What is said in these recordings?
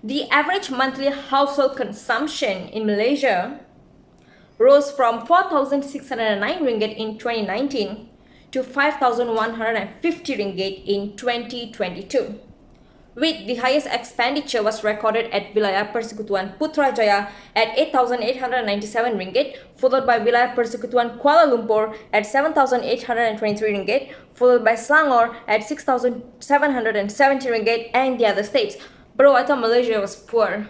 The average monthly household consumption in Malaysia rose from 4,609 ringgit in 2019 to 5,150 ringgit in 2022. With the highest expenditure was recorded at Wilayah Persekutuan Putrajaya at 8,897 ringgit, followed by Wilayah Persekutuan Kuala Lumpur at 7,823 ringgit, followed by Selangor at 6,770 ringgit, and the other states. Bro, I thought Malaysia was poor.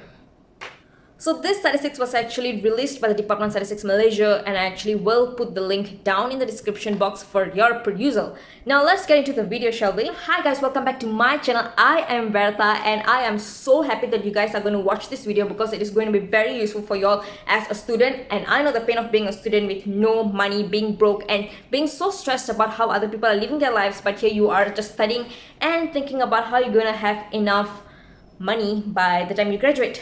So this statistics was actually released by the Department of Statistics Malaysia, and I actually will put the link down in the description box for your perusal. Now let's get into the video, shall we? Hi guys, welcome back to my channel. I am Bertha and I am so happy that you guys are going to watch this video because it is going to be very useful for you all as a student. And I know the pain of being a student with no money, being broke and being so stressed about how other people are living their lives, but here you are just studying and thinking about how you're going to have enough money by the time you graduate.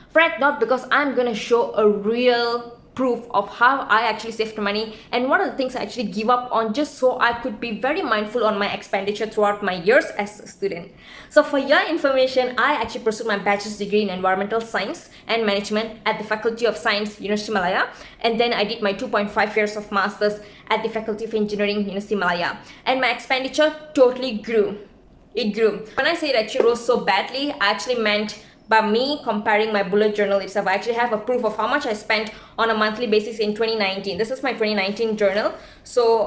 Fret not, because I'm gonna show a real proof of how I actually saved money and what are the things I actually give up on just so I could be very mindful on my expenditure throughout my years as a student. So for your information, I actually pursued my bachelor's degree in environmental science and management at the Faculty of Science, Universiti Malaya, and then I did my 2.5 years of master's at the Faculty of Engineering, University Malaya, and my expenditure totally grew. It grew. When I say it actually rose so badly, I actually meant by me comparing my bullet journal itself. I actually have a proof of how much I spent on a monthly basis in 2019. This is my 2019 journal. So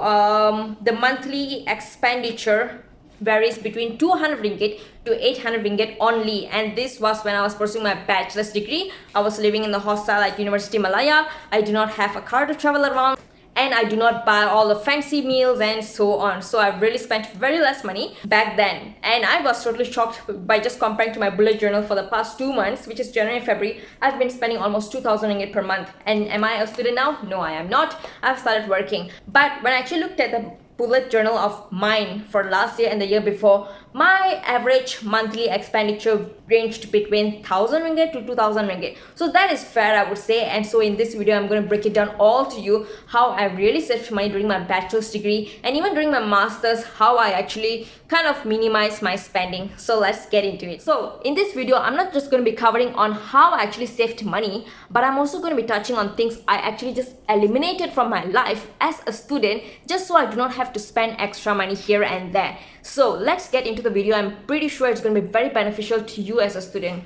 the monthly expenditure varies between 200 ringgit to 800 ringgit only, and this was when I was pursuing my bachelor's degree. I was living in the hostel at University Malaya. I do not have a car to travel around, and I do not buy all the fancy meals and so on. So I really spent very less money back then. And I was totally shocked by just comparing to my bullet journal for the past 2 months, which is January and February. I've been spending almost 2,000 ringgit per month. And am I a student now? No, I am not. I've started working. But when I actually looked at the bullet journal of mine for last year and the year before, my average monthly expenditure ranged between 1,000 ringgit to 2,000 ringgit. So that is fair, I would say. And so in this video, I'm going to break it down all to you, how I really saved money during my bachelor's degree and even during my master's, how I actually kind of minimize my spending. So let's get into it. So in this video, I'm not just going to be covering on how I actually saved money, but I'm also going to be touching on things I actually just eliminated from my life as a student, just so I do not have to spend extra money here and there. So let's get into the video. I'm pretty sure it's going to be very beneficial to you as a student.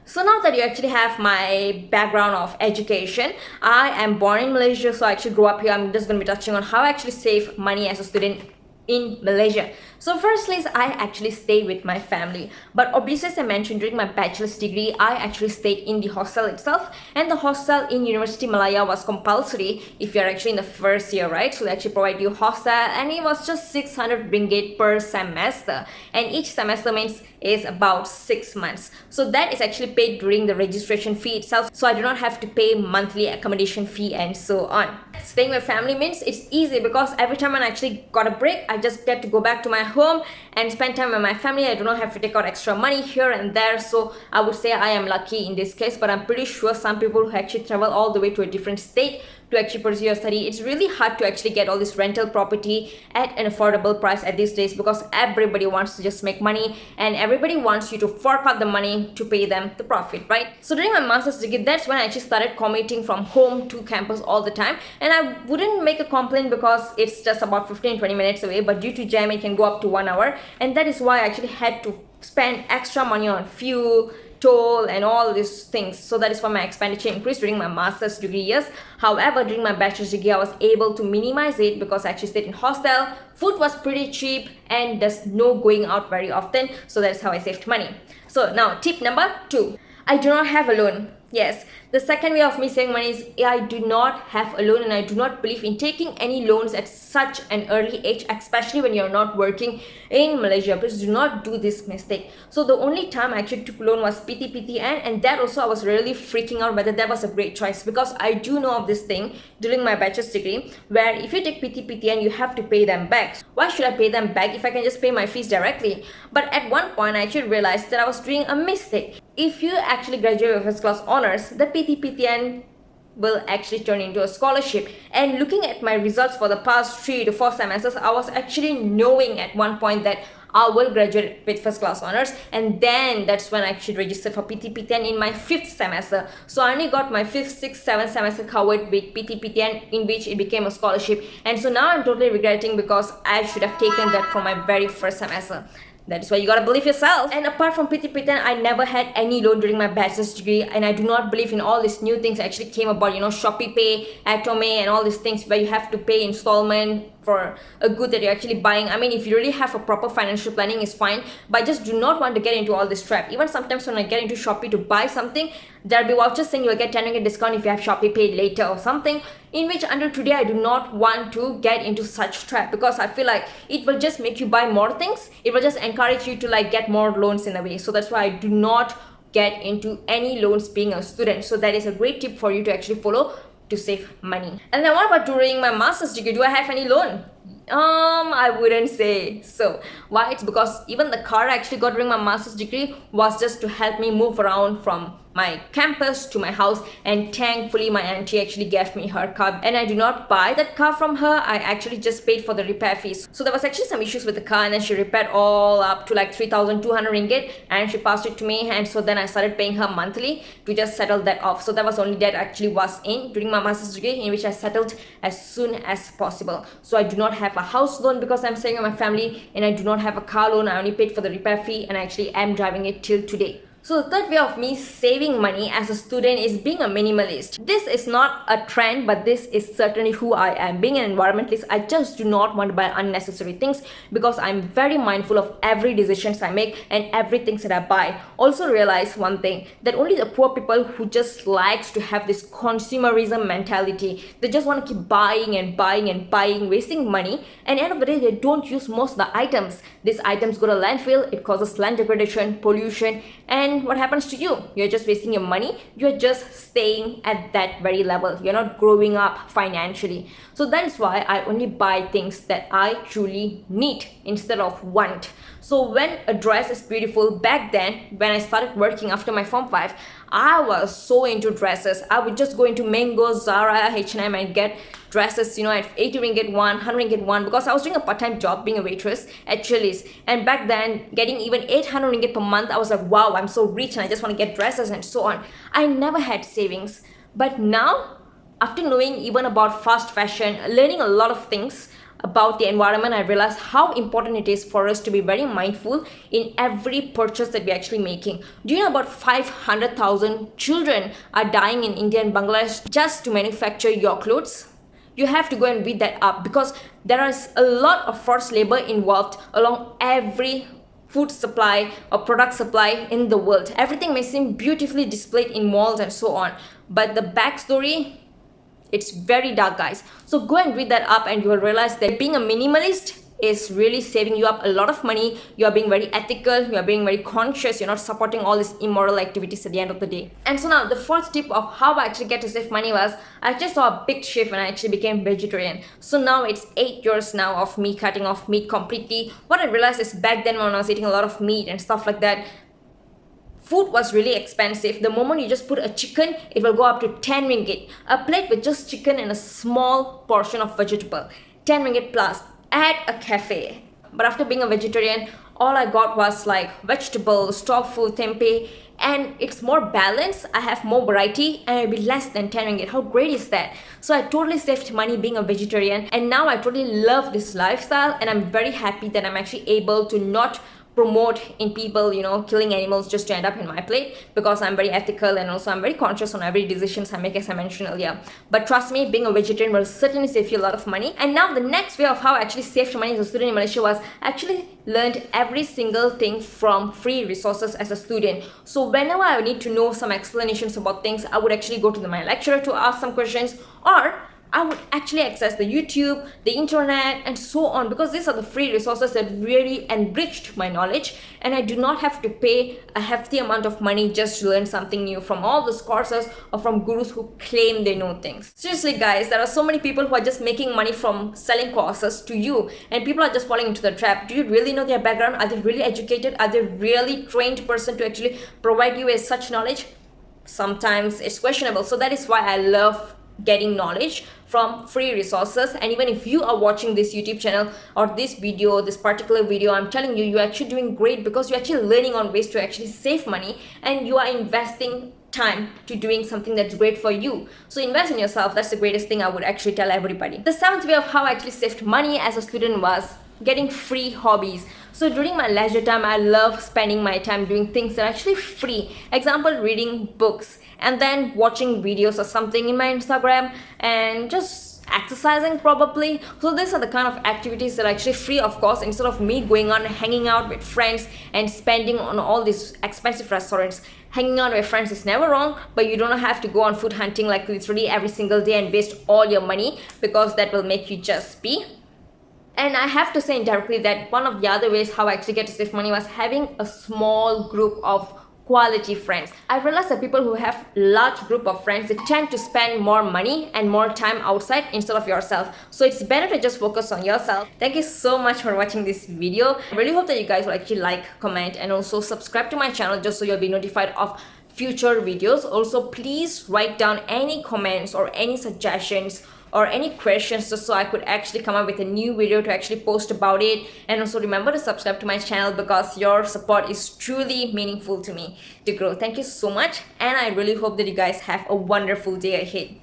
So now that you actually have my background of education, I am born in Malaysia, so I actually grew up here. I'm just going to be touching on how I actually save money as a student in Malaysia. So firstly, I actually stayed with my family, but obviously, as I mentioned, during my bachelor's degree, I actually stayed in the hostel itself, and the hostel in University Malaya was compulsory if you're actually in the first year, right? So they actually provide you hostel, and it was just 600 ringgit per semester, and each semester means is about 6 months. So that is actually paid during the registration fee itself, so I do not have to pay monthly accommodation fee and so on. Staying with family means it's easy because every time I actually got a break, I just get to go back to my home and spend time with my family. I do not have to take out extra money here and there. So I would say I am lucky in this case, but I'm pretty sure some people who actually travel all the way to a different state to actually pursue your study, it's really hard to actually get all this rental property at an affordable price at these days, because everybody wants to just make money and everybody wants you to fork out the money to pay them the profit, right? So during my master's degree, that's when I actually started commuting from home to campus all the time, and I wouldn't make a complaint because it's just about 15-20 minutes away, but due to jam it can go up to 1 hour, and that is why I actually had to spend extra money on fuel, toll and all these things. So that is why my expenditure increased during my master's degree years. However, during my bachelor's degree, I was able to minimize it because I actually stayed in hostel, food was pretty cheap, and there's no going out very often. So that's how I saved money. So now tip number 2, I do not have a loan. Yes, the second way of me saving money is I do not have a loan, and I do not believe in taking any loans at such an early age, especially when you're not working in Malaysia. Please do not do this mistake. So the only time I actually took loan was PTPTN, and that also I was really freaking out whether that was a great choice, because I do know of this thing during my bachelor's degree where if you take PTPTN, you have to pay them back. Why should I pay them back if I can just pay my fees directly? But at one point I actually realized that I was doing a mistake. If you actually graduate with first class honors, the PTPTN will actually turn into a scholarship. And looking at my results for the past 3 to 4 semesters, I was actually knowing at one point that I will graduate with first class honors, and then that's when I actually registered for PTPTN in my 5th semester. So I only got my 5th, 6th, 7th semester covered with PTPTN, in which it became a scholarship. And so now I'm totally regretting because I should have taken that from my very first semester. That is why you gotta believe yourself. And apart from PT I never had any loan during my bachelor's degree, and I do not believe in all these new things that actually came about, Shopee Pay, Atome, and all these things where you have to pay installment for a good that you're actually buying. I mean, if you really have a proper financial planning, is fine, but I just do not want to get into all this trap. Even sometimes when I get into Shopee to buy something, there'll be vouchers saying you'll get 10 ringgit discount if you have Shopee Pay later or something, in which until today I do not want to get into such trap, because I feel like it will just make you buy more things. It will just encourage you to like get more loans in a way. So that's why I do not get into any loans being a student. So that is a great tip for you to actually follow to save money. And then what about during my master's degree? Do I have any loan? I wouldn't say so. Why? It's because even the car I actually got during my master's degree was just to help me move around from my campus to my house, and thankfully my auntie actually gave me her car, and I do not buy that car from her. I actually just paid for the repair fees. So there was actually some issues with the car, and then she repaired all up to like 3,200 ringgit, and she passed it to me, and so then I started paying her monthly to just settle that off. So that was only debt actually was in during my master's degree, in which I settled as soon as possible. So I do not have a house loan because I'm staying with my family, and I do not have a car loan. I only paid for the repair fee, and I actually am driving it till today. So the third way of me saving money as a student is being a minimalist. This is not a trend, but this is certainly who I am. Being an environmentalist, I just do not want to buy unnecessary things because I'm very mindful of every decisions I make and everything that I buy. Also realize one thing, that only the poor people who just likes to have this consumerism mentality, they just want to keep buying and buying and buying, wasting money, and at the end of the day, they don't use most of the items. These items go to landfill, it causes land degradation, pollution, and what happens to you? You're just wasting your money. You're just staying at that very level. You're not growing up financially. So that is why I only buy things that I truly need instead of want. So when a dress is beautiful, back then when I started working after my Form 5, I was so into dresses. I would just go into Mango, Zara, H&M and get dresses, at 80 ringgit one, 100 ringgit one, because I was doing a part-time job being a waitress at Chili's. And back then, getting even 800 ringgit per month, I was like, wow, I'm so rich and I just want to get dresses and so on. I never had savings. But now, after knowing even about fast fashion, learning a lot of things about the environment, I realized how important it is for us to be very mindful in every purchase that we're actually making. Do you know about 500,000 children are dying in India and Bangladesh just to manufacture your clothes? You have to go and read that up, because there is a lot of forced labor involved along every food supply or product supply in the world. Everything may seem beautifully displayed in malls and so on, but the backstory, it's very dark, guys. So go and read that up and you will realize that being a minimalist is really saving you up a lot of money. You are being very ethical, you are being very conscious, you're not supporting all these immoral activities at the end of the day. And so now the fourth tip of how I actually get to save money was, I just saw a big shift when I actually became vegetarian. So now it's 8 years now of me cutting off meat completely. What I realized is back then when I was eating a lot of meat and stuff like that, food was really expensive. The moment you just put a chicken, it will go up to 10 ringgit. A plate with just chicken and a small portion of vegetable, 10 ringgit plus at a cafe. But after being a vegetarian, all I got was like vegetables, tofu, tempeh, and it's more balanced. I have more variety and it'll be less than 10 ringgit. How great is that? So I totally saved money being a vegetarian, and now I totally love this lifestyle, and I'm very happy that I'm actually able to not promote in people, killing animals just to end up in my plate, because I'm very ethical and also I'm very conscious on every decisions I make, as I mentioned earlier. But trust me, being a vegetarian will certainly save you a lot of money. And now the next way of how I actually saved money as a student in Malaysia was actually learned every single thing from free resources as a student. So whenever I need to know some explanations about things, I would actually go to my lecturer to ask some questions, or I would actually access the YouTube, the internet, and so on, because these are the free resources that really enriched my knowledge, and I do not have to pay a hefty amount of money just to learn something new from all those courses or from gurus who claim they know things. Seriously guys, there are so many people who are just making money from selling courses to you, and people are just falling into the trap. Do you really know their background? Are they really educated? Are they really trained person to actually provide you with such knowledge? Sometimes it's questionable. So that is why I love getting knowledge from free resources. And even if you are watching this YouTube channel or this video, this particular video, I'm telling you, you're actually doing great because you're actually learning on ways to actually save money, and you are investing time to doing something that's great for you. So invest in yourself. That's the greatest thing I would actually tell everybody. The seventh way of how I actually saved money as a student was getting free hobbies. So during my leisure time, I love spending my time doing things that are actually free. Example, reading books and then watching videos or something in my Instagram and just exercising probably. So these are the kind of activities that are actually free, of course, instead of me going on hanging out with friends and spending on all these expensive restaurants. Hanging out with friends is never wrong, but you don't have to go on food hunting like literally every single day and waste all your money, because that will make you just be. And I have to say indirectly that one of the other ways how I actually get to save money was having a small group of quality friends. I realized that people who have large group of friends, they tend to spend more money and more time outside instead of yourself. So it's better to just focus on yourself. Thank you so much for watching this video. I really hope that you guys will actually like, comment, and also subscribe to my channel just so you'll be notified of future videos. Also, please write down any comments or any suggestions or any questions just so I could actually come up with a new video to actually post about it. And also remember to subscribe to my channel because your support is truly meaningful to me to grow. Thank you so much, and I really hope that you guys have a wonderful day ahead.